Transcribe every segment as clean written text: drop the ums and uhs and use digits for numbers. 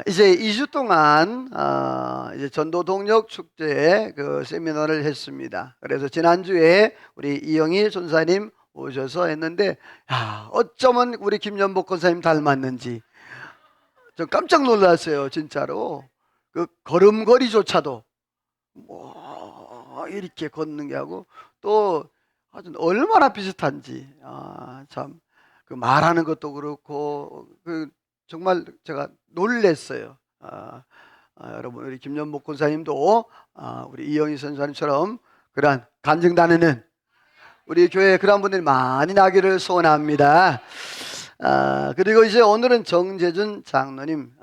이제 2주 동안 이제 전도 동력 축제 그 세미나를 했습니다. 그래서 지난주에 우리 이영희 전사님 오셔서 했는데, 어쩌면 우리 김연복 권사님 닮았는지 저 깜짝 놀랐어요, 진짜로. 그 걸음걸이조차도 뭐 이렇게 걷는 게 하고, 또 아주 얼마나 비슷한지, 참 그 말하는 것도 그렇고 정말 제가 놀랬어요. 여러분, 우리 김연복 권사님도 우리 이영희 선사님처럼 그러한 간증단에는 우리 교회에 그런 분들이 많이 나기를 소원합니다. 그리고 이제 오늘은 정재준 장로님,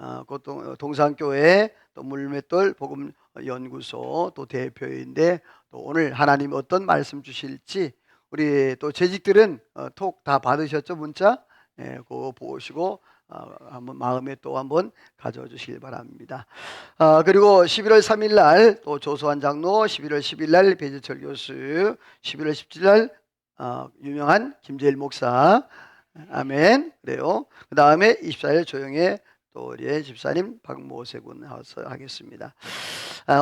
동산교회 또 물맷돌 복음 연구소 또 대표인데, 또 오늘 하나님 어떤 말씀 주실지, 우리 또 재직들은 톡 다 받으셨죠, 문자? 네, 그거 보시고 한번 마음에 또 한번 가져주시길 바랍니다. 그리고 11월 3일 날 또 조소환 장로, 11월 10일 날 배재철 교수, 11월 17일 날 유명한 김재일 목사, 아멘. 그래요. 그 다음에 24일 조영애 또 우리의 집사님 박모세 군 하겠습니다.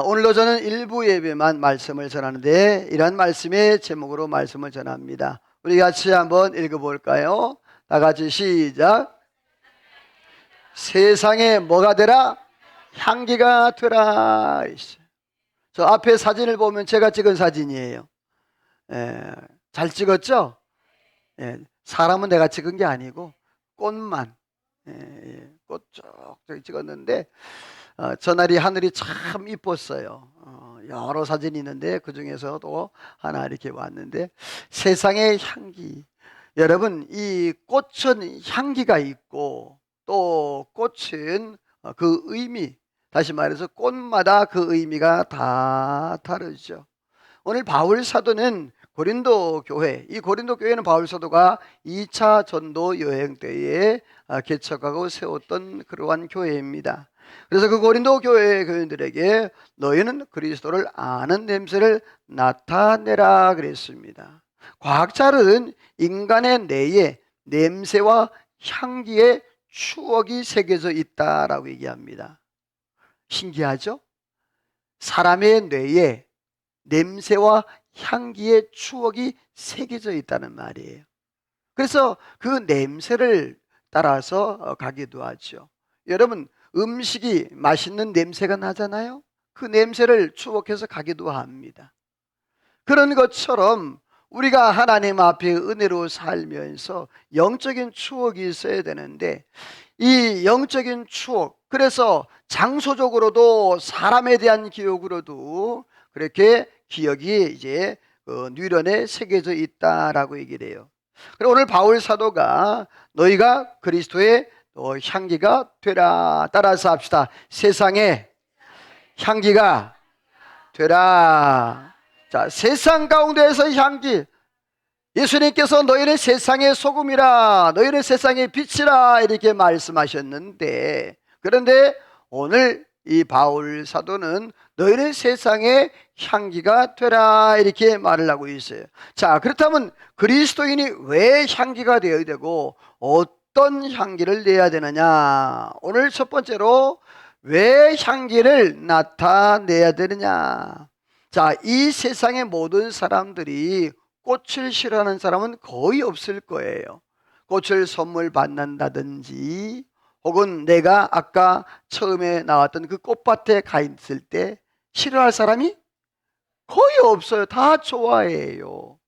오늘도 저는 일부 예배만 말씀을 전하는데, 이러한 말씀의 제목으로 말씀을 전합니다. 우리 같이 한번 읽어볼까요? 다 같이 시작. 세상에 뭐가 되라? 향기가 되라. 저 앞에 사진을 보면 제가 찍은 사진이에요. 잘 찍었죠? 사람은 내가 찍은 게 아니고 꽃만, 꽃 쭉 찍었는데, 저날이 하늘이 참 이뻤어요. 여러 사진이 있는데 그 중에서도 하나 이렇게 왔는데, 세상의 향기. 여러분, 이 꽃은 향기가 있고, 또 꽃은 그 의미, 다시 말해서 꽃마다 그 의미가 다 다르죠. 오늘 바울 사도는 고린도 교회, 이 고린도 교회는 바울 사도가 2차 전도 여행 때에 개척하고 세웠던 그러한 교회입니다. 그래서 그 고린도 교회 교인들에게 너희는 그리스도를 아는 냄새를 나타내라 그랬습니다. 과학자는 인간의 뇌에 냄새와 향기의 추억이 새겨져 있다라고 얘기합니다. 신기하죠? 사람의 뇌에 냄새와 향기의 추억이 새겨져 있다는 말이에요. 그래서 그 냄새를 따라서 가기도 하죠. 여러분, 음식이 맛있는 냄새가 나잖아요. 그 냄새를 추억해서 가기도 합니다. 그런 것처럼 우리가 하나님 앞에 은혜로 살면서 영적인 추억이 있어야 되는데, 이 영적인 추억, 그래서 장소적으로도 사람에 대한 기억으로도 그렇게 기억이 이제 뇌련에 새겨져 있다라고 얘기를 해요. 그리고 오늘 바울 사도가 너희가 그리스도의 향기가 되라. 따라서 합시다. 세상에 향기가 되라. 자, 세상 가운데에서 향기. 예수님께서 너희는 세상의 소금이라, 너희는 세상의 빛이라 이렇게 말씀하셨는데, 그런데 오늘 이 바울 사도는 너희는 세상의 향기가 되라 이렇게 말을 하고 있어요. 자, 그렇다면 그리스도인이 왜 향기가 되어야 되고 어떤 향기를 내야 되느냐? 오늘 첫 번째로 왜 향기를 나타내야 되느냐? 자, 이 세상의 모든 사람들이 꽃을 싫어하는 사람은 거의 없을 거예요. 꽃을 선물 받는다든지, 혹은 내가 아까 처음에 나왔던 그 꽃밭에 가 있을 때 싫어할 사람이 거의 없어요. 다 좋아해요.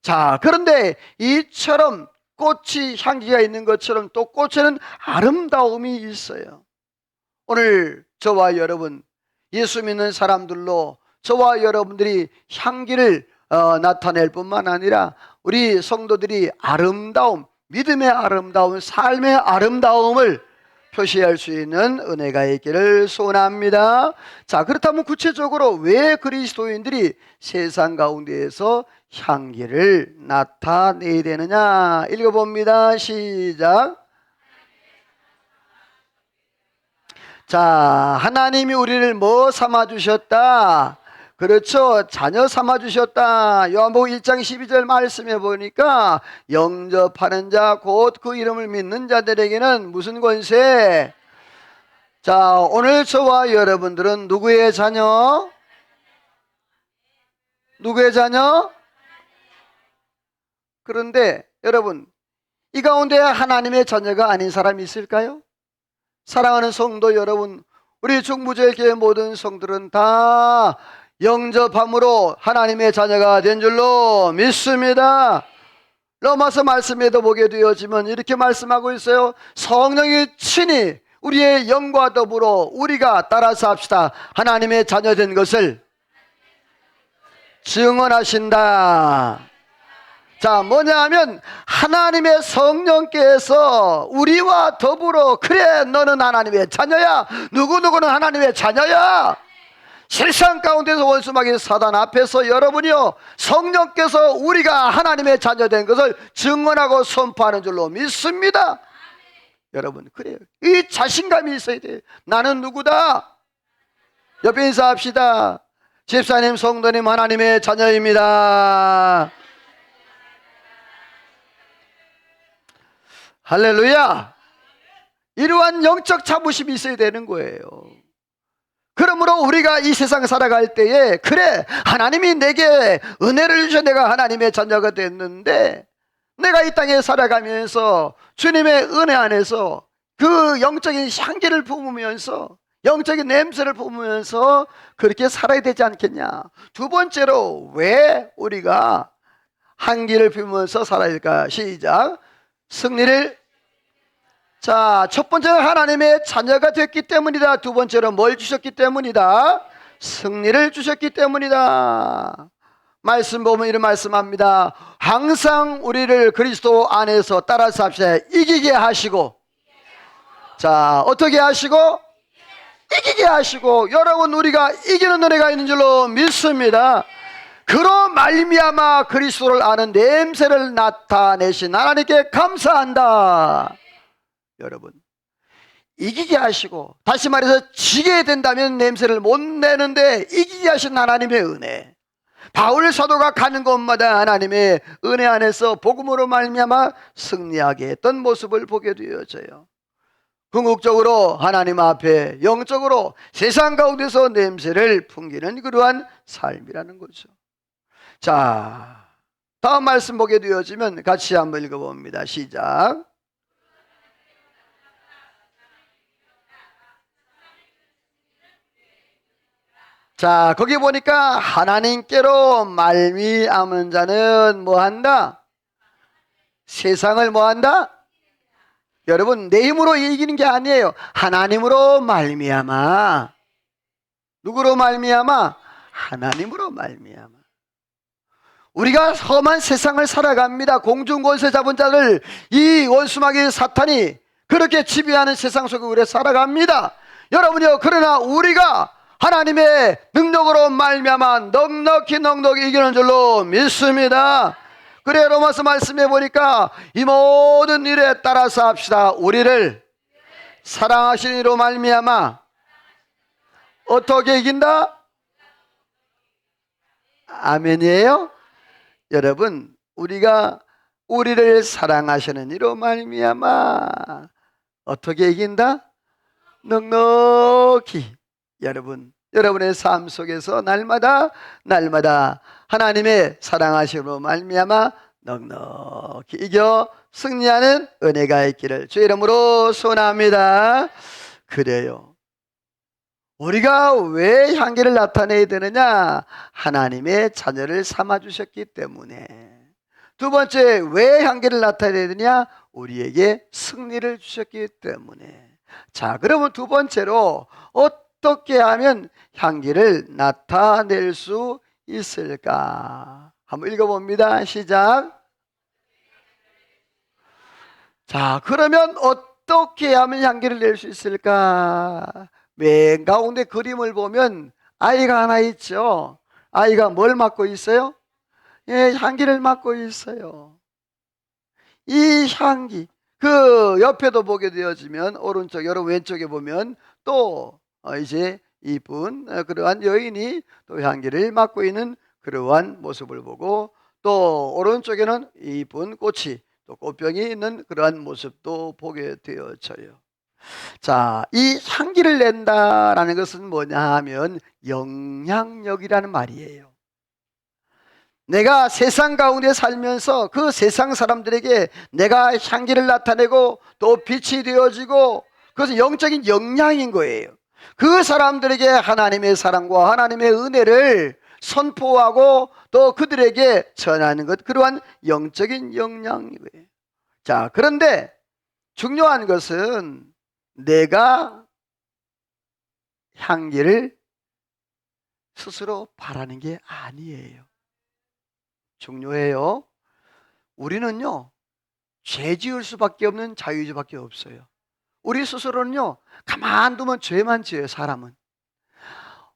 자, 그런데 이처럼 꽃이 향기가 있는 것처럼 또 꽃에는 아름다움이 있어요. 오늘 저와 여러분, 예수 믿는 사람들로 저와 여러분들이 향기를 나타낼 뿐만 아니라 우리 성도들이 아름다움, 믿음의 아름다움, 삶의 아름다움을 표시할 수 있는 은혜가 있기를 소원합니다. 자, 그렇다면 구체적으로 왜 그리스도인들이 세상 가운데에서 향기를 나타내야 되느냐? 읽어봅니다. 시작. 자, 하나님이 우리를 뭐 삼아주셨다? 그렇죠. 자녀 삼아주셨다. 요한복음 1장 12절 말씀해 보니까 영접하는 자 곧 그 이름을 믿는 자들에게는 무슨 권세? 자, 오늘 저와 여러분들은 누구의 자녀? 누구의 자녀? 그런데 여러분, 이 가운데 하나님의 자녀가 아닌 사람이 있을까요? 사랑하는 성도 여러분, 우리 중부제일교회 모든 성들은 다 영접함으로 하나님의 자녀가 된 줄로 믿습니다. 로마서 말씀에도 보게 되어지면 이렇게 말씀하고 있어요. 성령이 친히 우리의 영과 더불어 우리가 따라서 합시다. 하나님의 자녀 된 것을 증언하신다. 자, 뭐냐 하면 하나님의 성령께서 우리와 더불어, 그래 너는 하나님의 자녀야, 누구누구는 하나님의 자녀야. 세상 가운데서 원수마귀 사단 앞에서 여러분이요, 성령께서 우리가 하나님의 자녀 된 것을 증언하고 선포하는 줄로 믿습니다. 여러분, 그래요. 이 자신감이 있어야 돼요. 나는 누구다? 옆에 인사합시다. 집사님, 성도님, 하나님의 자녀입니다. 할렐루야. 이러한 영적 자부심이 있어야 되는 거예요. 그러므로 우리가 이 세상 살아갈 때에, 그래 하나님이 내게 은혜를 주셔 내가 하나님의 자녀가 됐는데, 내가 이 땅에 살아가면서 주님의 은혜 안에서 그 영적인 향기를 품으면서, 영적인 냄새를 품으면서 그렇게 살아야 되지 않겠냐. 두 번째로 왜 우리가 향기를 품으면서 살아야 할까? 시작. 승리를. 자, 첫 번째는 하나님의 자녀가 됐기 때문이다. 두 번째로 뭘 주셨기 때문이다? 승리를 주셨기 때문이다. 말씀 보면 이런 말씀합니다. 항상 우리를 그리스도 안에서 따라서 합시다. 이기게 하시고. 자, 어떻게 하시고? 이기게 하시고. 여러분, 우리가 이기는 은혜가 있는 줄로 믿습니다. 그로 말미암아 그리스도를 아는 냄새를 나타내신 하나님께 감사한다. 여러분, 이기게 하시고, 다시 말해서 지게 된다면 냄새를 못 내는데 이기게 하신 하나님의 은혜, 바울 사도가 가는 곳마다 하나님의 은혜 안에서 복음으로 말미암아 승리하게 했던 모습을 보게 되어져요. 궁극적으로 하나님 앞에 영적으로 세상 가운데서 냄새를 풍기는 그러한 삶이라는 거죠. 자, 다음 말씀 보게 되어지면 같이 한번 읽어봅니다. 시작. 자, 거기 보니까 하나님께로 말미암은 자는 뭐한다? 세상을 뭐한다? 여러분, 내 힘으로 이기는 게 아니에요. 하나님으로 말미암아. 누구로 말미암아? 하나님으로 말미암아. 우리가 험한 세상을 살아갑니다. 공중권세 잡은 자를 이 원수마귀 사탄이 그렇게 지배하는 세상 속에 우리가 살아갑니다. 여러분이요, 그러나 우리가 하나님의 능력으로 말미암아 넉넉히 이기는 줄로 믿습니다. 그래, 로마서 말씀해 보니까 이 모든 일에 따라서 합시다. 우리를 사랑하신 이로 말미암아 어떻게 이긴다? 아멘이에요? 여러분, 우리가 우리를 사랑하시는 이로 말미암아 어떻게 이긴다? 넉넉히. 여러분, 여러분의 삶 속에서 날마다 하나님의 사랑하심으로 말미암아 넉넉히 이겨 승리하는 은혜가 있기를 주의 이름으로 소원합니다. 그래요. 우리가 왜 향기를 나타내야 되느냐? 하나님의 자녀를 삼아주셨기 때문에. 두 번째, 왜 향기를 나타내야 되느냐? 우리에게 승리를 주셨기 때문에. 자, 그러면 두 번째로 어떻게 하면 향기를 나타낼 수 있을까? 한번 읽어봅니다. 시작. 자, 그러면 어떻게 하면 향기를 낼 수 있을까? 맨 가운데 그림을 보면 아이가 하나 있죠. 아이가 뭘 맡고 있어요? 예, 향기를 맡고 있어요. 이 향기, 그 옆에도 보게 되어지면 오른쪽, 여러분 왼쪽에 보면 또 이제 이쁜 그러한 여인이 또 향기를 맡고 있는 그러한 모습을 보고, 또 오른쪽에는 이쁜 꽃이, 또 꽃병이 있는 그러한 모습도 보게 되어져요. 자, 이 향기를 낸다라는 것은 뭐냐 하면 영향력이라는 말이에요. 내가 세상 가운데 살면서 그 세상 사람들에게 내가 향기를 나타내고 또 빛이 되어지고, 그것은 영적인 영향인 거예요. 그 사람들에게 하나님의 사랑과 하나님의 은혜를 선포하고 또 그들에게 전하는 것, 그러한 영적인 영향이고요. 자, 그런데 중요한 것은 내가 향기를 스스로 바라는 게 아니에요. 중요해요. 우리는요, 죄 지을 수밖에 없는 자유주의밖에 없어요. 우리 스스로는요, 가만두면 죄만 지어요. 사람은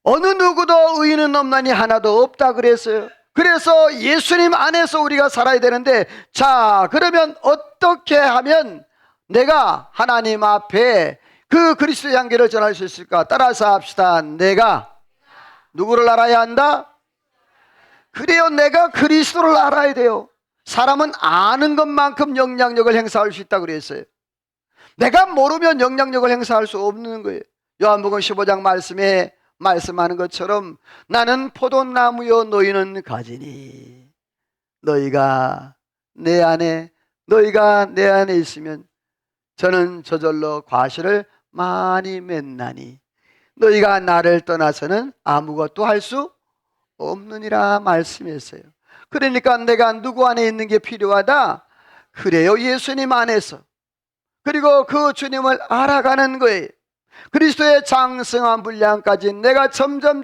어느 누구도 의인은 없나니 하나도 없다 그랬어요. 그래서 예수님 안에서 우리가 살아야 되는데, 자, 그러면 어떻게 하면 내가 하나님 앞에 그 그리스도의 향기를 전할 수 있을까? 따라서 합시다. 내가 누구를 알아야 한다? 그래요, 내가 그리스도를 알아야 돼요. 사람은 아는 것만큼 영향력을 행사할 수 있다고 그랬어요. 내가 모르면 영향력을 행사할 수 없는 거예요. 요한복음 15장 말씀에 말씀하는 것처럼 나는 포도나무요 너희는 가지니 너희가 내 안에 있으면 저는 저절로 과실을 많이 맺나니 너희가 나를 떠나서는 아무것도 할 수 없느니라 말씀했어요. 그러니까 내가 누구 안에 있는 게 필요하다? 그래요, 예수님 안에서. 그리고 그 주님을 알아가는 거예요. 그리스도의 장성한 분량까지 내가 점점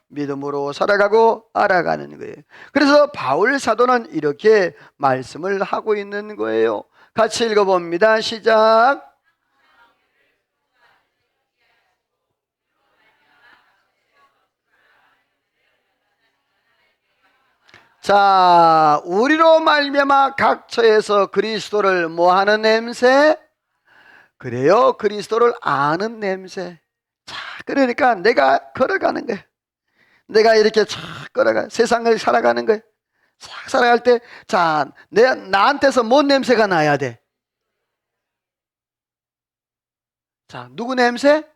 믿음으로 살아가고 알아가는 거예요. 그래서 바울 사도는 이렇게 말씀을 하고 있는 거예요. 같이 읽어봅니다. 시작. 자, 우리로 말미암아 각 처에서 그리스도를 뭐하는 냄새? 그래요, 그리스도를 아는 냄새. 자, 그러니까 내가 걸어가는 거예요. 내가 이렇게 쫙 걸어가 세상을 살아가는 거예요. 싹 살아갈 때, 자, 나한테서 뭔 냄새가 나야 돼? 자, 누구 냄새?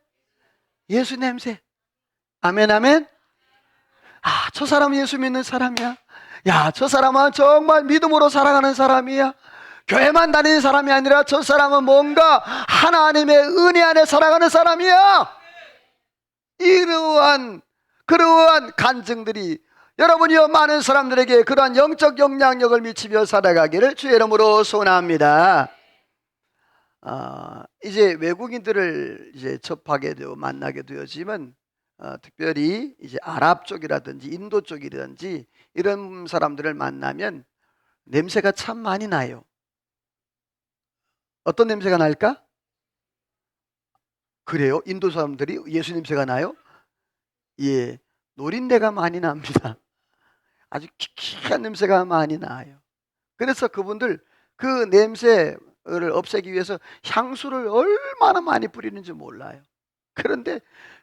예수 냄새. 아멘, 아멘. 아, 저 사람은 예수 믿는 사람이야. 야, 저 사람은 정말 믿음으로 살아가는 사람이야. 교회만 다니는 사람이 아니라 저 사람은 뭔가 하나님의 은혜 안에 살아가는 사람이야. 그러한 간증들이 여러분이요, 많은 사람들에게 그러한 영적 영향력을 미치며 살아가기를 주의 이름으로 소원합니다. 이제 외국인들을 이제 접하게 되고 만나게 되어지면 특별히 이제 아랍 쪽이라든지 인도 쪽이라든지 이런 사람들을 만나면 냄새가 참 많이 나요. 어떤 냄새가 날까? 그래요? 인도 사람들이 예수 냄새가 나요? 예, 노린내가 많이 납니다. 아주 키키한 냄새가 많이 나요. 그래서 그분들 그 냄새를 없애기 위해서 향수를 얼마나 많이 뿌리는지 몰라요. 그런데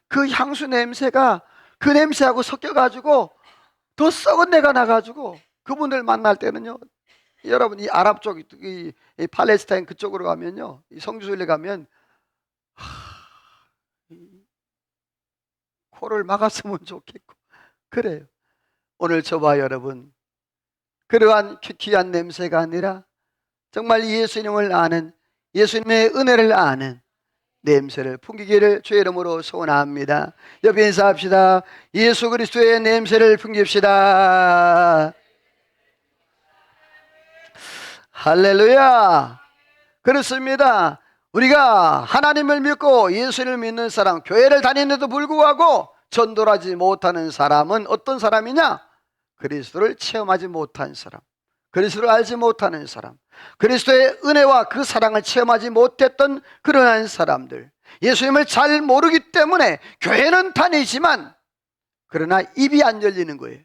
그 향수 냄새가 그 냄새하고 섞여가지고 더 썩은 내가 나가지고 그분들 만날 때는요, 여러분 이 아랍 쪽, 이 팔레스타인 그쪽으로 가면요, 이 성지순례 가면 코를 막았으면 좋겠고 그래요. 오늘 저와 여러분 그러한 귀한 냄새가 아니라 정말 예수님을 아는, 예수님의 은혜를 아는 냄새를 풍기기를 주의 이름으로 소원합니다. 옆에 인사합시다. 예수 그리스도의 냄새를 풍깁시다. 할렐루야. 그렇습니다. 우리가 하나님을 믿고 예수를 믿는 사람, 교회를 다니는데도 불구하고 전도를 하지 못하는 사람은 어떤 사람이냐? 그리스도를 체험하지 못한 사람, 그리스도를 알지 못하는 사람, 그리스도의 은혜와 그 사랑을 체험하지 못했던 그러한 사람들, 예수님을 잘 모르기 때문에 교회는 다니지만 그러나 입이 안 열리는 거예요.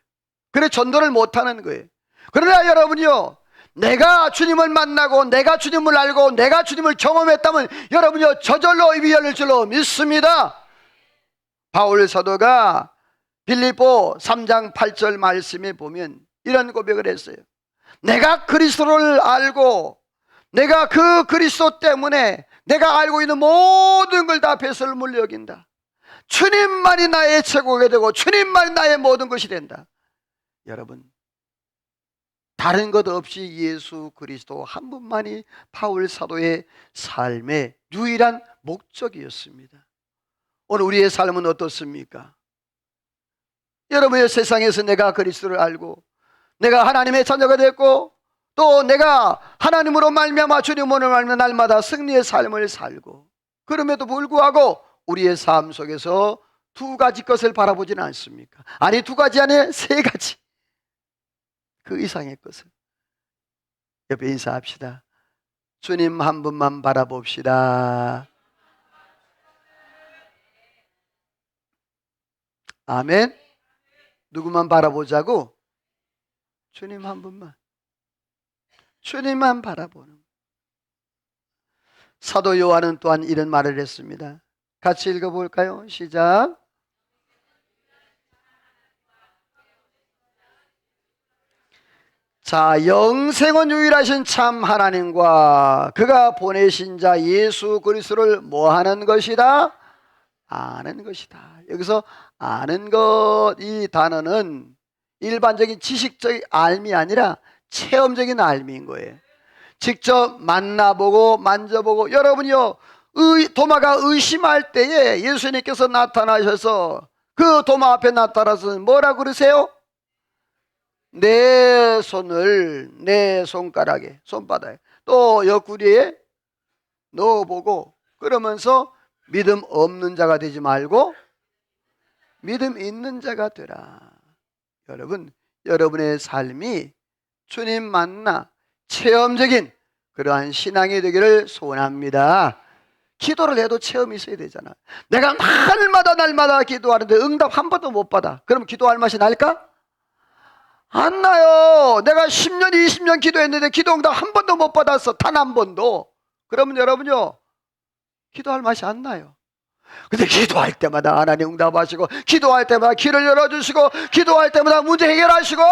그래 전도를 못하는 거예요. 그러나 여러분이요, 내가 주님을 만나고 내가 주님을 알고 내가 주님을 경험했다면 여러분이요 저절로 입이 열릴 줄로 믿습니다. 바울 사도가 빌립보 3장 8절 말씀에 보면 이런 고백을 했어요. 내가 그리스도를 알고 내가 그 그리스도 때문에 내가 알고 있는 모든 걸 다 배설물로 여긴다. 주님만이 나의 최고가 되고 주님만이 나의 모든 것이 된다. 여러분, 다른 것 없이 예수 그리스도 한 분만이 바울 사도의 삶의 유일한 목적이었습니다. 오늘 우리의 삶은 어떻습니까? 여러분의 세상에서 내가 그리스도를 알고 내가 하나님의 자녀가 됐고 또 내가 하나님으로 말미암아 주님으로 말미암아 날마다 승리의 삶을 살고, 그럼에도 불구하고 우리의 삶 속에서 두 가지 것을 바라보지는 않습니까? 아니, 두 가지 안에 세 가지, 그 이상의 것을. 옆에 인사합시다. 주님 한 분만 바라봅시다. 아멘. 누구만 바라보자고? 주님 한 분만. 주님만 바라보는. 사도 요한은 또한 이런 말을 했습니다. 같이 읽어볼까요? 시작. 자, 영생은 유일하신 참 하나님과 그가 보내신 자 예수 그리스도를 뭐 하는 것이다? 아는 것이다. 여기서 아는 것, 이 단어는 일반적인 지식적인 알미 아니라 체험적인 알미인 거예요. 직접 만나보고 만져보고. 여러분이요, 도마가 의심할 때에 예수님께서 나타나셔서 그 도마 앞에 나타나서 뭐라 그러세요? 내 손을 내 손가락에, 손바닥에 또 옆구리에 넣어보고, 그러면서 믿음 없는 자가 되지 말고 믿음 있는 자가 되라. 여러분, 여러분의 삶이 주님 만나 체험적인 그러한 신앙이 되기를 소원합니다. 기도를 해도 체험이 있어야 되잖아. 내가 날마다 기도하는데 응답 한 번도 못 받아. 그럼 기도할 맛이 날까? 안 나요. 내가 10년, 20년 기도했는데 기도 응답 한 번도 못 받았어. 단 한 번도. 그러면 여러분요, 기도할 맛이 안 나요. 근데 기도할 때마다 하나님 응답하시고, 기도할 때마다 길을 열어주시고, 기도할 때마다 문제 해결하시고,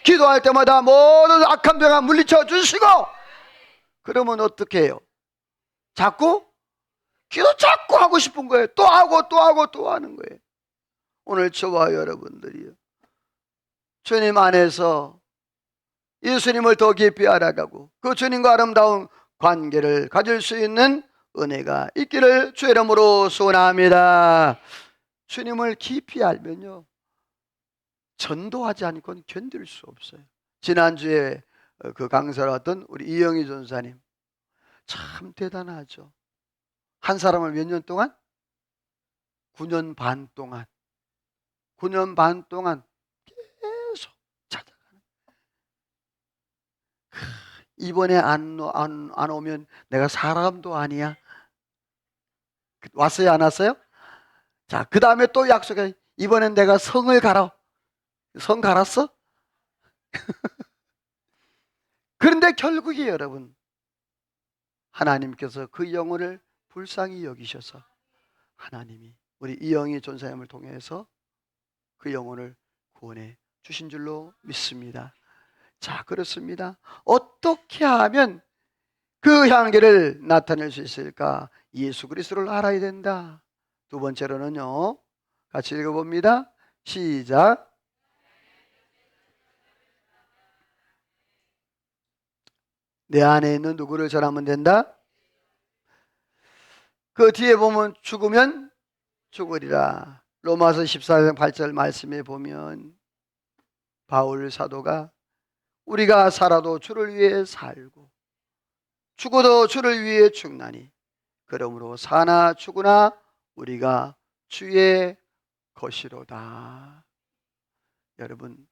기도할 때마다 모든 악한 병을 물리쳐 주시고, 그러면 어떻게 해요? 자꾸 하고 싶은 거예요. 또 하고 또 하는 거예요. 오늘 저와 여러분들이요, 주님 안에서 예수님을 더 깊이 알아가고 그 주님과 아름다운 관계를 가질 수 있는 은혜가 있기를 주의 이름으로 소원합니다. 주님을 깊이 알면요, 전도하지 않고는 견딜 수 없어요. 지난주에 그 강사를 했던 우리 이영희 전사님, 참 대단하죠. 한 사람을 몇 년 동안? 9년 반 동안 계속 찾아가는. 이번에 안 오면 내가 사람도 아니야. 왔어요, 안 왔어요? 자, 그 다음에 또 약속해. 이번엔 내가 성을 가라. 성 갈았어? 그런데 결국에 여러분, 하나님께서 그 영혼을 불쌍히 여기셔서 하나님이 우리 이영희 전사님을 통해서 그 영혼을 구원해 주신 줄로 믿습니다. 자, 그렇습니다. 어떻게 하면 그 향기를 나타낼 수 있을까? 예수 그리스도를 알아야 된다. 두 번째로는요, 같이 읽어봅니다. 시작. 내 안에 있는 누구를 전하면 된다? 그 뒤에 보면 죽으면 죽으리라. 로마서 14장 8절 말씀에 보면 바울 사도가 우리가 살아도 주를 위해 살고 죽어도 주를 위해 죽나니 그러므로 사나 죽으나 우리가 주의 것이로다. 여러분,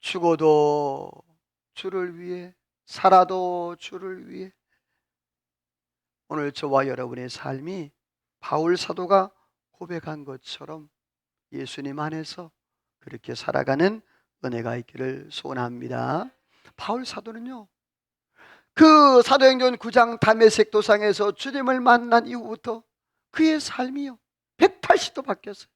죽어도 주를 위해, 살아도 주를 위해. 오늘 저와 여러분의 삶이 바울 사도가 고백한 것처럼 예수님 안에서 그렇게 살아가는 은혜가 있기를 소원합니다. 바울 사도는요, 그 사도행전 9장 다메섹 도상에서 주님을 만난 이후부터 그의 삶이요 180도 바뀌었어요.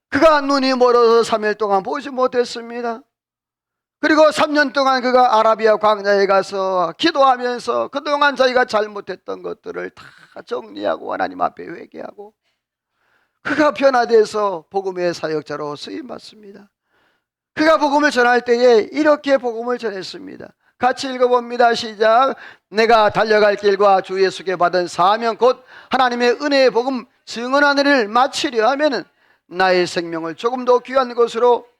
그가 눈이 멀어서 3일 동안 보지 못했습니다. 그리고 3년 동안 그가 아라비아 광야에 가서 기도하면서 그동안 자기가 잘못했던 것들을 다 정리하고 하나님 앞에 회개하고 그가 변화돼서 복음의 사역자로 쓰임받습니다. 그가 복음을 전할 때에 이렇게 복음을 전했습니다. 같이 읽어봅니다. 시작. 내가 달려갈 길과 주 예수께 받은 사명 곧 하나님의 은혜의 복음 증언하는 일을 마치려 하면은 나의 생명을 조금 더 귀한 것으로.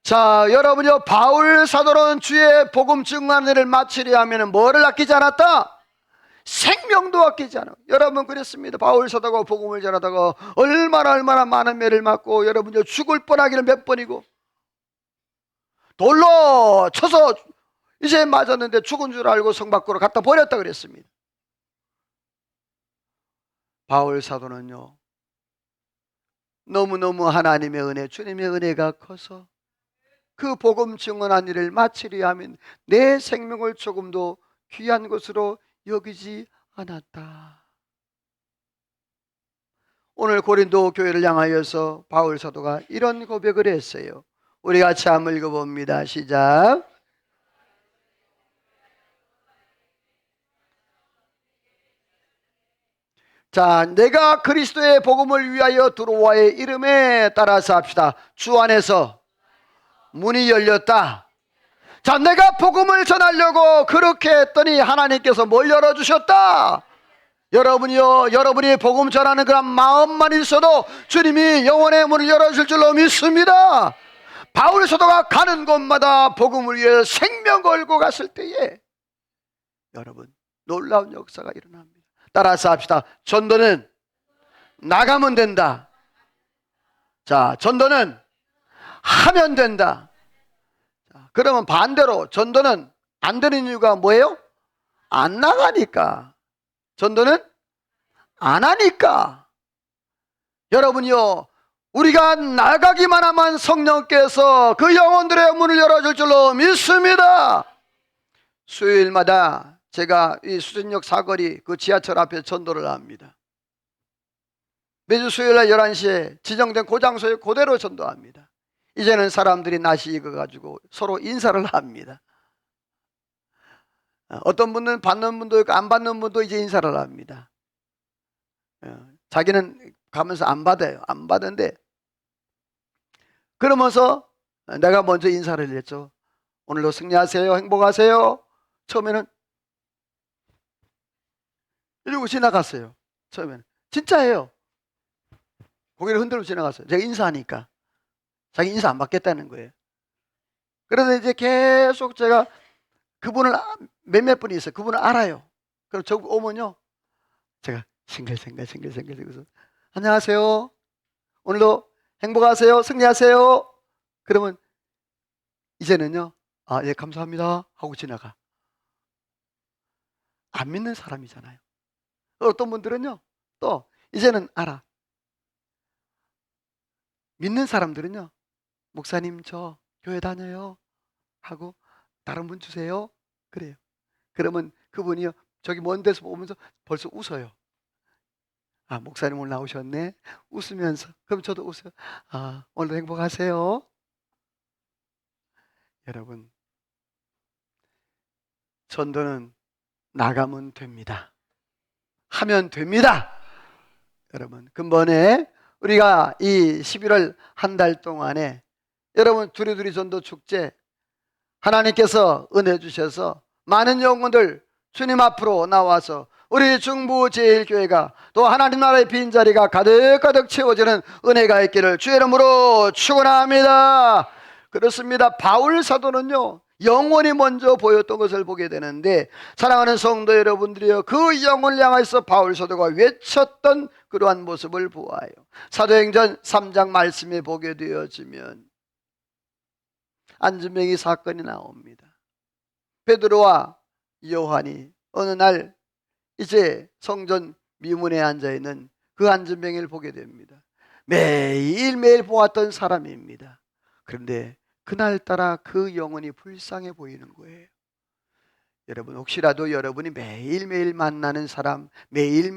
자, 여러분요, 바울 사도는 주의 복음 증언하는 일을 마치려 하면은 뭐를 아끼지 않았다? 생명도 아끼지 않아. 여러분 그랬습니다. 바울 사도가 복음을 전하다가 얼마나 많은 매를 맞고 여러분요 죽을 뻔하기를 몇 번이고 돌로 쳐서 이제 맞았는데 죽은 줄 알고 성 밖으로 갖다 버렸다 그랬습니다. 바울 사도는요 너무너무 하나님의 은혜, 주님의 은혜가 커서 그 복음 증언한 일을 마치려 하면 내 생명을 조금도 귀한 것으로 여기지 않았다. 오늘 고린도 교회를 향하여서 바울 사도가 이런 고백을 했어요. 우리 같이 한번 읽어봅니다. 시작. 자, 내가 그리스도의 복음을 위하여 두로와의 이름에 따라서 합시다. 주 안에서 문이 열렸다. 자, 내가 복음을 전하려고 그렇게 했더니 하나님께서 뭘 열어주셨다. 여러분이요, 여러분이 복음 전하는 그런 마음만 있어도 주님이 영혼의 문을 열어줄 줄로 믿습니다. 바울 사도가 가는 곳마다 복음을 위해 생명 걸고 갔을 때에 여러분 놀라운 역사가 일어납니다. 따라서 합시다. 전도는 나가면 된다. 자, 전도는 하면 된다. 자, 그러면 반대로 전도는 안 되는 이유가 뭐예요? 안 나가니까. 전도는 안 하니까. 여러분이요, 우리가 나가기만 하면 성령께서 그 영혼들의 문을 열어줄 줄로 믿습니다. 수요일마다 제가 이 수전역 사거리 그 지하철 앞에 전도를 합니다. 매주 수요일날 11시에 지정된 그 장소에 그대로 전도합니다. 이제는 사람들이 낯이 익어가지고 서로 인사를 합니다. 어떤 분은 받는 분도 있고 안 받는 분도 이제 인사를 합니다. 자기는 가면서 안 받아요. 안 받는데 그러면서 내가 먼저 인사를 했죠. 오늘도 승리하세요. 행복하세요. 처음에는 이러고 지나갔어요. 처음에는 진짜예요. 고개를 흔들고 지나갔어요. 제가 인사하니까 자기 인사 안 받겠다는 거예요. 그래서 이제 계속 제가 그분을 몇몇 분이 있어요. 그분을 알아요. 그럼 저 오면요 제가 싱글싱글 그래서 안녕하세요. 오늘도 행복하세요. 승리하세요. 그러면 이제는요 아, 예, 감사합니다 하고 지나가. 안 믿는 사람이잖아요. 어떤 분들은요 또 이제는 알아. 믿는 사람들은요 목사님 저 교회 다녀요 하고 다른 분 주세요 그래요. 그러면 그분이요 저기 먼 데서 보면서 벌써 웃어요. 아, 목사님 오늘 나오셨네. 웃으면서. 그럼 저도 웃어요. 아, 오늘도 행복하세요. 여러분, 전도는 나가면 됩니다. 하면 됩니다. 여러분, 근본에 우리가 이 11월 한 달 동안에 여러분 두리두리 전도 축제 하나님께서 은혜 주셔서 많은 영혼들 주님 앞으로 나와서 우리 중부 제일교회가 또 하나님 나라의 빈자리가 가득가득 채워지는 은혜가 있기를 주의 이름으로 축원합니다. 그렇습니다. 바울 사도는요 영혼이 먼저 보였던 것을 보게 되는데 사랑하는 성도 여러분들이요 그 영혼을 향해서 바울 사도가 외쳤던 그러한 모습을 보아요. 사도행전 3장 말씀에 보게 되어지면 안진뱅이 사건이 나옵니다. 베드로와 요한이 어느 날 이제 성전 미문에 앉아있는 그 안진뱅이를 보게 됩니다. 매일매일 보았던 사람입니다. 그런데 그날따라 그 영혼이 불쌍해 보이는 거예요. 여러분 혹시라도 여러분이 매일매일 만나는 사람, 매일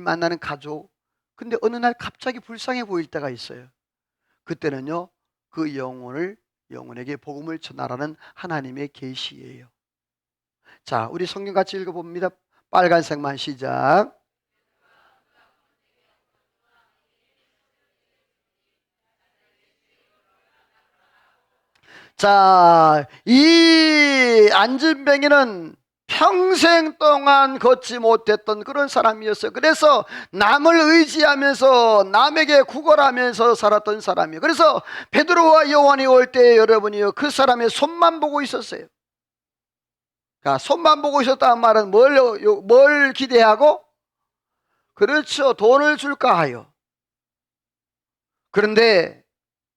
만나는 가족, 근데 어느 날 갑자기 불쌍해 보일 때가 있어요. 그때는요 그 영혼을 영혼에게 복음을 전하라는 하나님의 계시예요. 자, 우리 성경 같이 읽어봅니다. 빨간색만 시작. 자, 이 안진뱅이는 평생 동안 걷지 못했던 그런 사람이었어요. 그래서 남을 의지하면서 남에게 구걸하면서 살았던 사람이에요. 그래서 베드로와 요한이 올 때 여러분이요, 그 사람의 손만 보고 있었어요. 그러니까 손만 보고 있었다는 말은 뭘 기대하고? 그렇죠, 돈을 줄까 하여. 그런데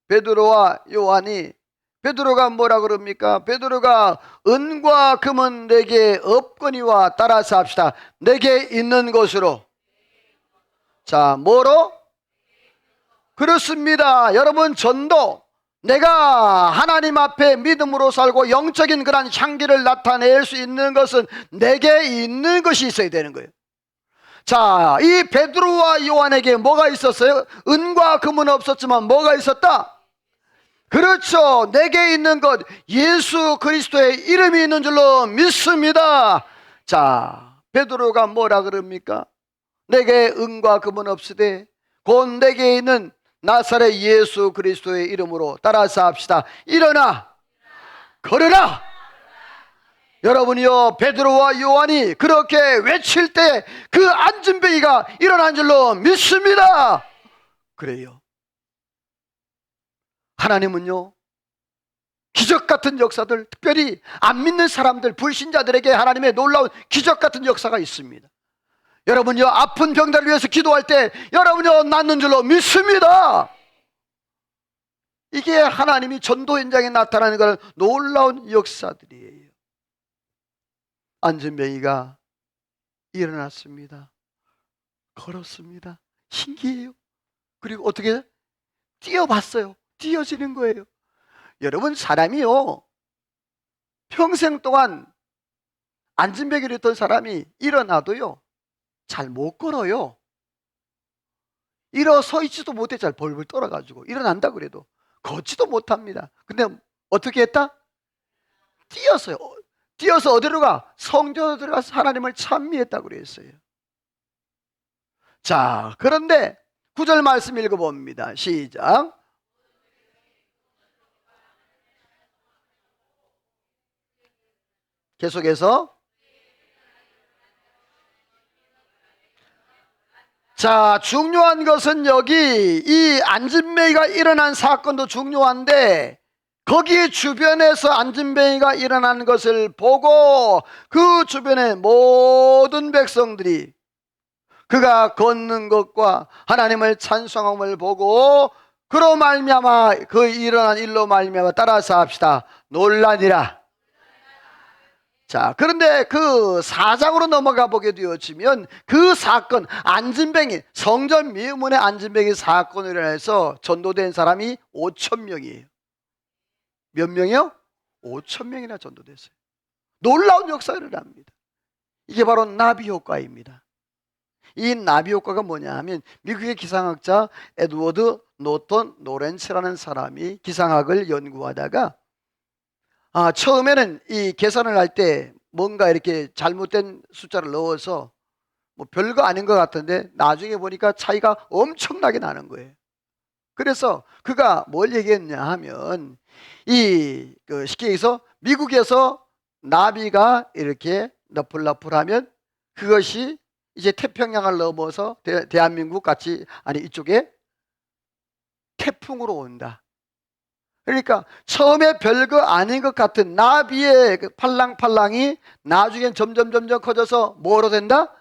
베드로와 요한이, 베드로가 뭐라 그럽니까? 베드로가 은과 금은 내게 없거니와 따라서 합시다. 내게 있는 것으로. 자, 뭐로? 그렇습니다. 여러분, 전도, 내가 하나님 앞에 믿음으로 살고 영적인 그런 향기를 나타낼 수 있는 것은 내게 있는 것이 있어야 되는 거예요. 자, 이 베드로와 요한에게 뭐가 있었어요? 은과 금은 없었지만 뭐가 있었다? 그렇죠. 내게 있는 것, 예수 그리스도의 이름이 있는 줄로 믿습니다. 자, 베드로가 뭐라 그럽니까? 내게 은과 금은 없으되 곧 내게 있는 나사렛 예수 그리스도의 이름으로 따라서 합시다. 일어나 걸으라. 여러분이요, 베드로와 요한이 그렇게 외칠 때 그 안진뱅이가 일어난 줄로 믿습니다. 그래요. 하나님은요, 기적 같은 역사들, 특별히 안 믿는 사람들, 불신자들에게 하나님의 놀라운 기적 같은 역사가 있습니다. 여러분요, 아픈 병자를 위해서 기도할 때 여러분요, 낫는 줄로 믿습니다. 이게 하나님이 전도 현장에 나타나는 그런 놀라운 역사들이에요. 안진뱅이가 일어났습니다. 걸었습니다. 신기해요. 그리고 어떻게 뛰어봤어요. 뛰어지는 거예요. 여러분, 사람이요, 평생 동안 안진뱅이를 했던 사람이 일어나도요, 잘 못 걸어요. 일어서 있지도 못해. 잘 벌벌 떨어가지고 일어난다 그래도 걷지도 못합니다. 근데 어떻게 했다? 뛰었어요. 뛰어서 어디로 가? 성전으로 들어가서 하나님을 찬미했다고 그랬어요. 자, 그런데 9절 말씀 읽어봅니다. 시작. 계속해서, 자, 중요한 것은 여기 이 안진뱅이가 일어난 사건도 중요한데, 거기 주변에서 안진뱅이가 일어난 것을 보고 그 주변의 모든 백성들이 그가 걷는 것과 하나님을 찬송함을 보고 그로 말미암아, 그 일어난 일로 말미암아 따라서 합시다. 놀라니라. 자, 그런데 그 4장으로 넘어가 보게 되어지면 그 사건, 안진뱅이, 성전 미문의 안진뱅이 사건으로 인해서 전도된 사람이 5,000명이에요. 몇 명이요? 5,000명이나 전도됐어요. 놀라운 역사가 일어납니다. 이게 바로 나비 효과입니다. 이 나비 효과가 뭐냐 하면, 미국의 기상학자 에드워드 노턴 노렌츠라는 사람이 기상학을 연구하다가 처음에는 이 계산을 할 때 뭔가 이렇게 잘못된 숫자를 넣어서 뭐 별거 아닌 것 같은데 나중에 보니까 차이가 엄청나게 나는 거예요. 그래서 그가 뭘 얘기했냐 하면, 쉽게 얘기해서 미국에서 나비가 이렇게 너풀너풀하면 그것이 이제 태평양을 넘어서 대한민국 같이, 아니 이쪽에 태풍으로 온다. 그러니까 처음에 별거 아닌 것 같은 나비의 그 팔랑팔랑이 나중엔 점점 커져서 뭐로 된다?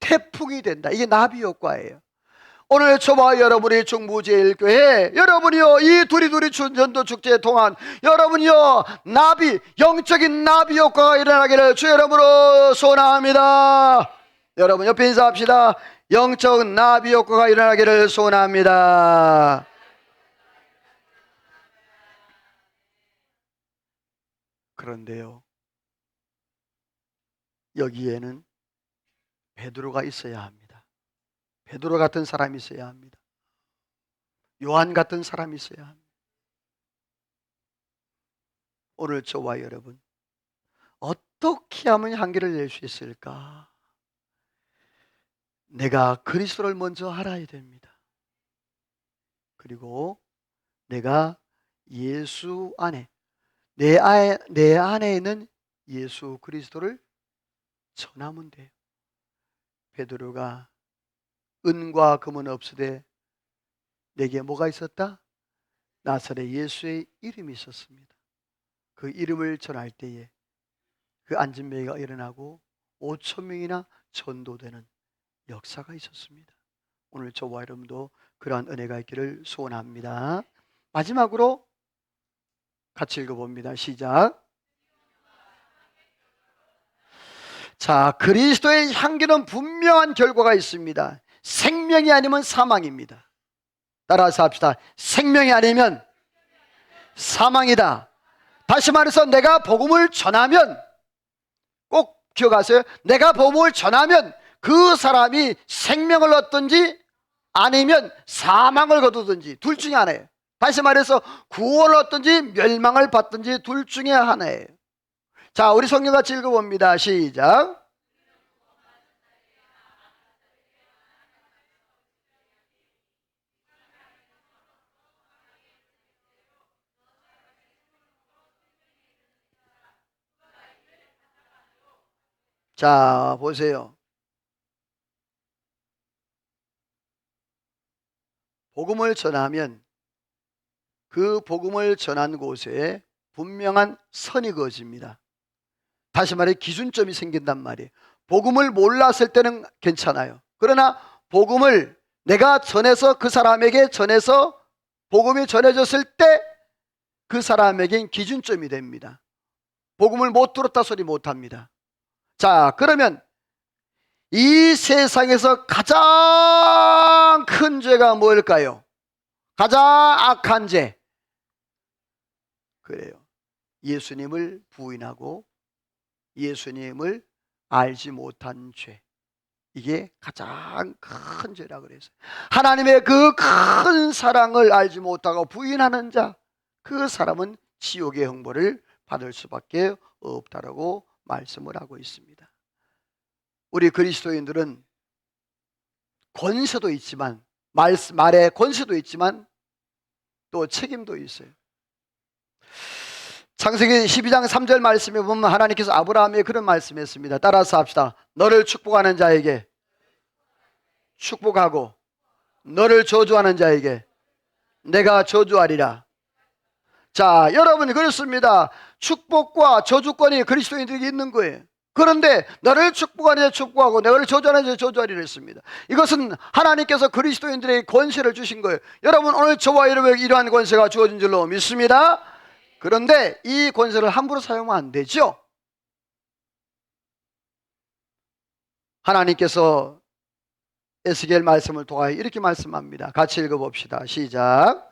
태풍이 된다. 이게 나비 효과예요. 오늘 저와 여러분이 중부제일교회, 여러분이요, 이 두리두리 전도 축제 동안 여러분이요, 나비, 영적인 나비 효과가 일어나기를 주 여러분으로 소원합니다. 여러분 옆에 인사합시다. 영적 나비 효과가 일어나기를 소원합니다. 그런데요, 여기에는 베드로가 있어야 합니다. 베드로 같은 사람이 있어야 합니다. 요한 같은 사람이 있어야 합니다. 오늘 저와 여러분 어떻게 하면 향기를 낼 수 있을까? 내가 그리스도를 먼저 알아야 됩니다. 그리고 내가 예수 안에 내 안에 있는 예수 그리스도를 전하면 돼요. 베드로가 은과 금은 없으되 내게 뭐가 있었다? 나사렛 예수의 이름이 있었습니다. 그 이름을 전할 때에 그 안진뱅이가 일어나고 5천 명이나 전도되는 역사가 있었습니다. 오늘 저와 여러분도 그러한 은혜가 있기를 소원합니다. 마지막으로 같이 읽어봅니다. 시작. 자, 그리스도의 향기는 분명한 결과가 있습니다. 생명이 아니면 사망입니다. 따라서 합시다. 생명이 아니면 사망이다. 다시 말해서 내가 복음을 전하면, 꼭 기억하세요. 내가 복음을 전하면 그 사람이 생명을 얻든지 아니면 사망을 거두든지 둘 중에 하나예요. 다시 말해서 구원을 얻든지 멸망을 받든지 둘 중에 하나예요. 자, 우리 성경 같이 읽어봅니다. 시작. 자, 보세요. 복음을 전하면 그 복음을 전한 곳에 분명한 선이 그어집니다. 다시 말해 기준점이 생긴단 말이에요. 복음을 몰랐을 때는 괜찮아요. 그러나 복음을 내가 전해서 그 사람에게 전해서 복음이 전해졌을 때 그 사람에겐 기준점이 됩니다. 복음을 못 들었다 소리 못합니다. 자, 그러면 이 세상에서 가장 큰 죄가 뭘까요? 가장 악한 죄. 그래요. 예수님을 부인하고 예수님을 알지 못한 죄. 이게 가장 큰 죄라 그랬어요. 하나님의 그 큰 사랑을 알지 못하고 부인하는 자, 그 사람은 지옥의 형벌을 받을 수밖에 없다라고 말씀을 하고 있습니다. 우리 그리스도인들은 권세도 있지만, 말에 권세도 있지만 또 책임도 있어요. 창세기 12장 3절 말씀에 보면 하나님께서 아브라함에게 그런 말씀했습니다. 따라서 합시다. 너를 축복하는 자에게 축복하고 너를 저주하는 자에게 내가 저주하리라. 자, 여러분 그렇습니다. 축복과 저주권이 그리스도인들에게 있는 거예요. 그런데 너를 축복하는 자 축복하고 너를 저주하는 자 저주하리라 했습니다. 이것은 하나님께서 그리스도인들에게 권세를 주신 거예요. 여러분 오늘 저와 여러분에게 이러한 권세가 주어진 줄로 믿습니다. 그런데 이 권세를 함부로 사용하면 안 되죠. 하나님께서 에스겔 말씀을 통하여 이렇게 말씀합니다. 같이 읽어봅시다. 시작.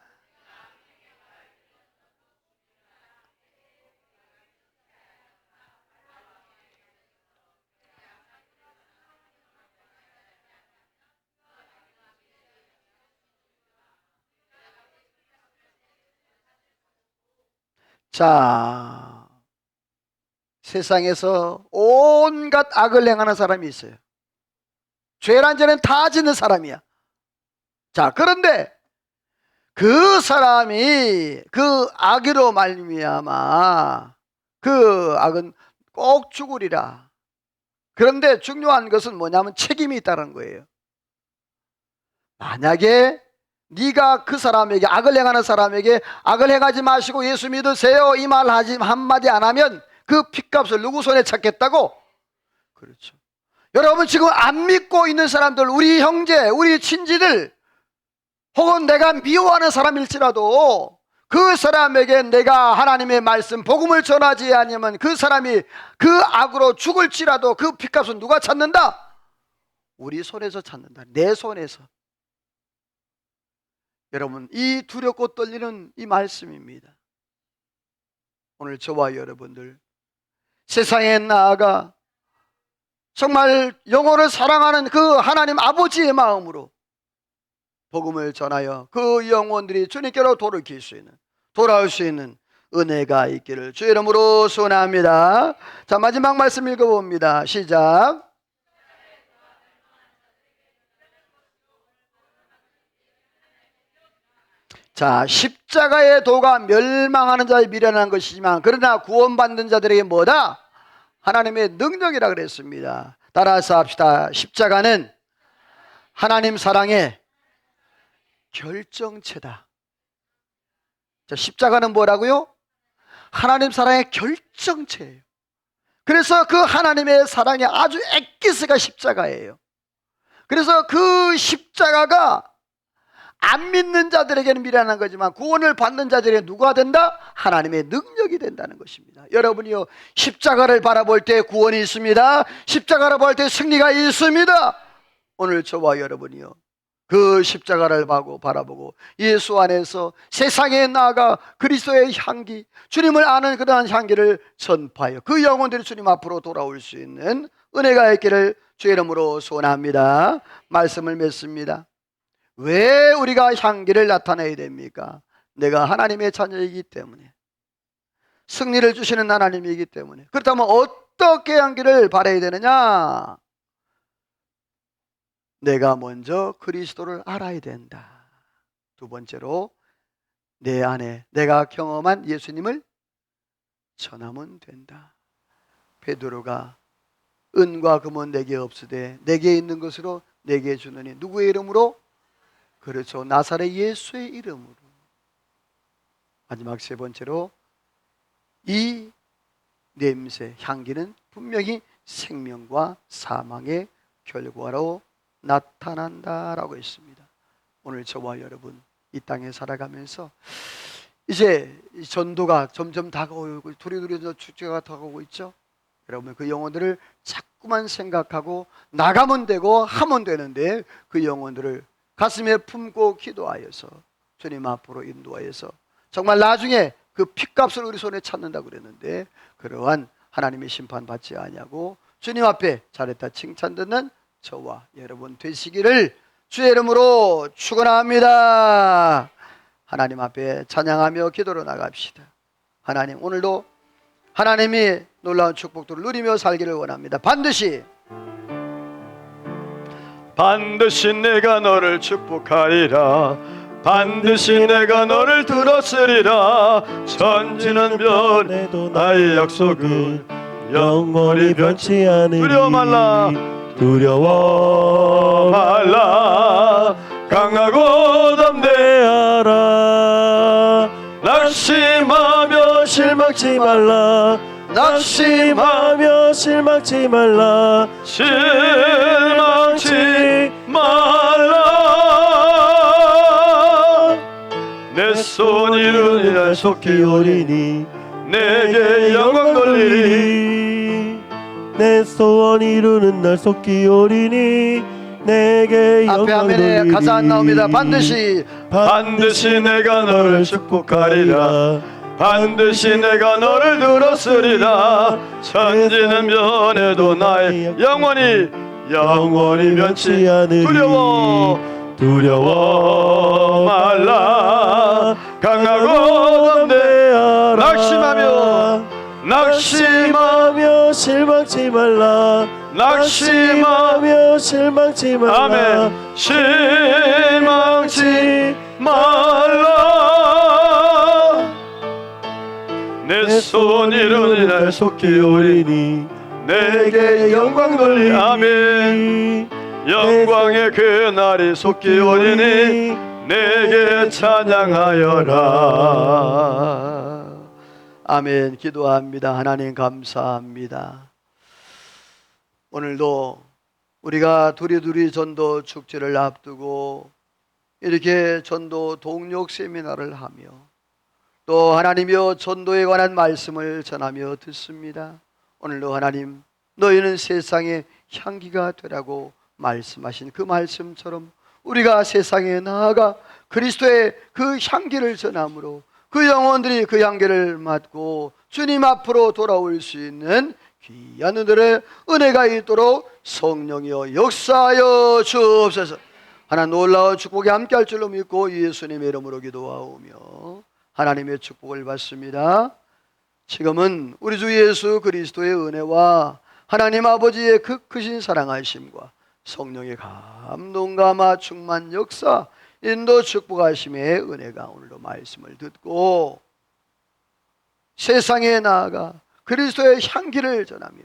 자, 세상에서 온갖 악을 행하는 사람이 있어요. 죄란 죄는 다 짓는 사람이야. 자, 그런데 그 사람이 그 악으로 말미암아 그 악은 꼭 죽으리라. 그런데 중요한 것은 뭐냐면 책임이 있다는 거예요. 만약에 네가 그 사람에게, 악을 행하는 사람에게 악을 행하지 마시고 예수 믿으세요 이 말 한마디 안 하면 그 핏값을 누구 손에 찾겠다고? 그렇죠. 여러분 지금 안 믿고 있는 사람들, 우리 형제, 우리 친지들, 혹은 내가 미워하는 사람일지라도 그 사람에게 내가 하나님의 말씀 복음을 전하지 않으면 그 사람이 그 악으로 죽을지라도 그 핏값은 누가 찾는다? 우리 손에서 찾는다. 내 손에서. 여러분 이 두렵고 떨리는 이 말씀입니다. 오늘 저와 여러분들 세상에 나아가 정말 영혼을 사랑하는 그 하나님 아버지의 마음으로 복음을 전하여 그 영혼들이 주님께로 돌아올 수 있는 은혜가 있기를 주의 이름으로 소원합니다. 자, 마지막 말씀 읽어봅니다. 시작. 자, 십자가의 도가 멸망하는 자에 미련한 것이지만 그러나 구원받는 자들에게 뭐다? 하나님의 능력이라 그랬습니다. 따라서 합시다. 십자가는 하나님 사랑의 결정체다. 자, 십자가는 뭐라고요? 하나님 사랑의 결정체예요. 그래서 그 하나님의 사랑의 아주 엑기스가 십자가예요. 그래서 그 십자가가 안 믿는 자들에게는 미련한 거지만 구원을 받는 자들에게 누가 된다? 하나님의 능력이 된다는 것입니다. 여러분이요, 십자가를 바라볼 때 구원이 있습니다. 십자가를 볼 때 승리가 있습니다. 오늘 저와 여러분이요, 그 십자가를 바라보고 예수 안에서 세상에 나아가 그리스도의 향기, 주님을 아는 그러한 향기를 전파하여 그 영혼들이 주님 앞으로 돌아올 수 있는 은혜가 있기를 주의 이름으로 소원합니다. 말씀을 맺습니다. 왜 우리가 향기를 나타내야 됩니까? 내가 하나님의 자녀이기 때문에, 승리를 주시는 하나님이기 때문에. 그렇다면 어떻게 향기를 발해야 되느냐? 내가 먼저 그리스도를 알아야 된다. 두 번째로 내 안에 내가 경험한 예수님을 전하면 된다. 베드로가 은과 금은 내게 없으되 내게 있는 것으로 내게 주느니 누구의 이름으로? 그렇죠, 나사렛 예수의 이름으로. 마지막 세 번째로 이 냄새, 향기는 분명히 생명과 사망의 결과로 나타난다라고 했습니다. 오늘 저와 여러분 이 땅에 살아가면서 이제 전도가 점점 다가오고 두리두리 축제가 다가오고 있죠. 여러분 그 영혼들을 자꾸만 생각하고 나가면 되고 하면 되는데 그 영혼들을 가슴에 품고 기도하여서 주님 앞으로 인도하여서 정말 나중에 그 핏값을 우리 손에 찾는다고 그랬는데 그러한 하나님의 심판 받지 아니하고 주님 앞에 잘했다 칭찬 듣는 저와 여러분 되시기를 주의 이름으로 축원합니다. 하나님 앞에 찬양하며 기도로 나갑시다. 하나님, 오늘도 하나님이 놀라운 축복들을 누리며 살기를 원합니다. 반드시 내가 너를 축복하리라. 반드시 내가 너를 들었으리라. 천지는 변해도 나의 약속은 영원히 변치 않으리. 두려워 말라, 두려워 말라. 강하고 담대하라. 낙심하며 실망치 말라. 낙심하며 실망치 말라. 실망치 말라. 내 손 이루니 날 속히 오리니 내게 영광 돌리리. 내 소원 이루는 날 속히 오리니 내게 영광 앞에 화면에 가사 안 나옵니다. 반드시 내가 너를 축복하리라. 반드시 내가 너를 들었으리라. 천지는 변해도 나의 영원히 변치 않으리. 두려워 말라. 강하고 담대하라. 낙심하며 실망치 말라. 낙심하며 실망치 말라. 아멘. 실망치 말라. 내 손 이루니 날 속히 오리니 내게 영광 돌리니. 아멘. 영광의 그날이 속히 오리니 내게 찬양하여라. 아멘. 기도합니다. 하나님 감사합니다. 오늘도 우리가 두리두리 전도 축제를 앞두고 이렇게 전도 동력 세미나를 하며 또 하나님이여 전도에 관한 말씀을 전하며 듣습니다. 오늘도 하나님, 너희는 세상의 향기가 되라고 말씀하신 그 말씀처럼 우리가 세상에 나아가 그리스도의 그 향기를 전함으로 그 영혼들이 그 향기를 맡고 주님 앞으로 돌아올 수 있는 귀한 은혜의 은혜가 있도록 성령이여 역사하여 주옵소서. 하나님 놀라운 축복이 함께할 줄로 믿고 예수님의 이름으로 기도하오며 하나님의 축복을 받습니다. 지금은 우리 주 예수 그리스도의 은혜와 하나님 아버지의 그 크신 사랑하심과 성령의 감동감화 충만 역사 인도 축복하심의 은혜가 오늘도 말씀을 듣고 세상에 나아가 그리스도의 향기를 전하며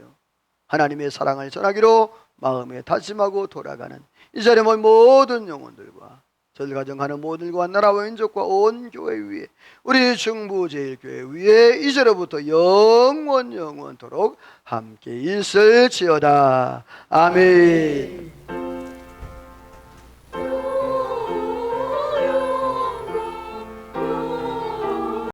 하나님의 사랑을 전하기로 마음에 다짐하고 돌아가는 이 자리에 모든 영혼들과 저들 가정하는 모든과 나라와 민족과 온 교회 위에 우리 중부제일교회 위에 이제로부터 영원토록 함께 있을지어다. 아멘.